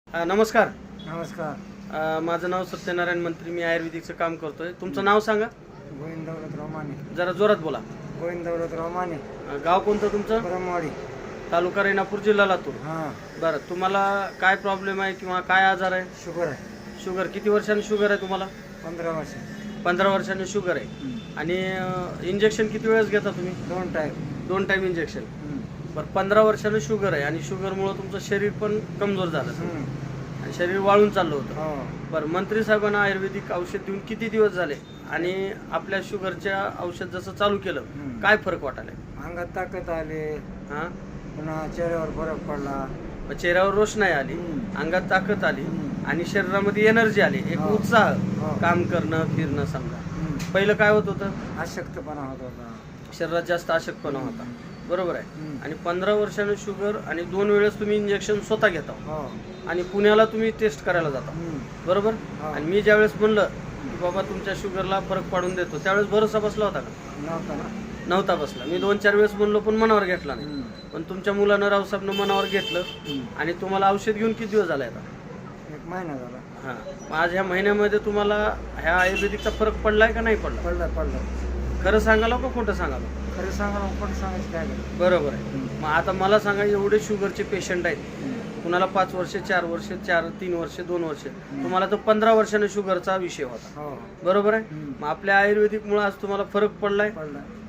नमस्कार. नमस्कार. माझं नाव सत्यनारायण मंत्री. मी आयुर्वेदिकचं काम करतोय. तुमचं नाव सांगा. गोविंद दौलतराव माने. जरा जोरात बोला. गोविंद दौलतराव माने. गाव कोणतं तुमचं? ब्रह्मवाडी. तालुका रेणापूर, जिल्हा लातूर. हां. बरं, तुम्हाला काय प्रॉब्लेम आहे किंवा काय आजार आहे? शुगर आहे. शुगर किती वर्षांनी शुगर आहे तुम्हाला? 15 वर्ष. 15 वर्षांनी शुगर आहे. आणि इंजेक्शन किती वेळेस घेता तुम्ही? 2 टाईम इंजेक्शन. बरं, 15 वर्षांनी शुगर आहे आणि शुगरमुळं तुमचं शरीर पण कमजोर झालं आणि शरीर वाळून चाललं होतं. हो. बरं, मंत्री साहेबांना आयुर्वेदिक औषध देऊन किती दिवस झाले आणि आपल्या शुगरच्या औषध जसं चालू केलं काय फरक वाटायला? अंगात ताकद आली. हां, पुन्हा चेहऱ्यावर फरक पडला. चेहऱ्यावर रोषणाई आली, अंगात ताकद आली आणि शरीरामध्ये एनर्जी आली, एक उत्साह, काम करणं फिरणं. समजा पहिलं काय होत होतं? अशक्तपणा होत होता. शरीरात जास्त अशक्तपणा होता. बरोबर आहे. आणि 15 वर्षाने शुगर आणि 2 वेळेस तुम्ही इंजेक्शन स्वतः घेता आणि पुण्याला तुम्ही टेस्ट करायला जाता. बरोबर. आणि मी ज्यावेळेस म्हणलं की बाबा तुमच्या शुगरला फरक पाडून देतो, त्यावेळेस भरोसा बसला होता का? नव्हता बसला. मी 2-4 वेळेस म्हणलो पण मनावर घेतला नाही. पण तुमच्या मुलानं, रावसाहेबनं मनावर घेतलं आणि तुम्हाला औषध घेऊन किती दिवस झाला आता? 1 महिना झाला. हां, आज ह्या महिन्यामध्ये तुम्हाला ह्या आयुर्वेदिकचा फरक पडलाय का नाही पडला? पडला. खरं सांगालो का खोटं सांगालो? खरं सांगा, पण सांगायचं काय नाही. बरोबर आहे. मग आता मला सांगा, एवढे शुगरचे पेशंट आहेत, कुणाला 5 वर्ष, 4 वर्ष, 3 वर्ष, 2 वर्ष, तुम्हाला तर 15 वर्षाने शुगरचा विषय होता. हो. बरोबर आहे. मग आपल्या आयुर्वेदिकमुळे आज तुम्हाला फरक पडलाय.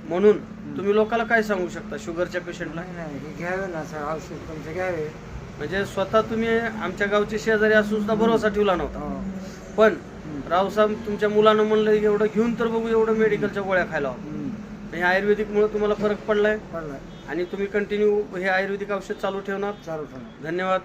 म्हणून तुम्ही लोकांना काय सांगू शकता शुगरच्या पेशंटला? नाही, हे घ्यावे ना सर, औषध तुमचं घ्यावे. म्हणजे स्वतः तुम्ही आमच्या गावचे शेजारी असून सुद्धा भरोसा ठेवला नव्हता. हो. पण रावसाहेब तुमच्या मुलानं म्हणलं एवढं घेऊन तर बघू, एवढं मेडिकलच्या गोळ्या खायला होतं. हे आयुर्वेदिकमुळे तुम्हाला फरक पडलाय आणि तुम्ही कंटिन्यू हे आयुर्वेदिक औषध चालू ठेवणार. चालू ठेवणार. धन्यवाद.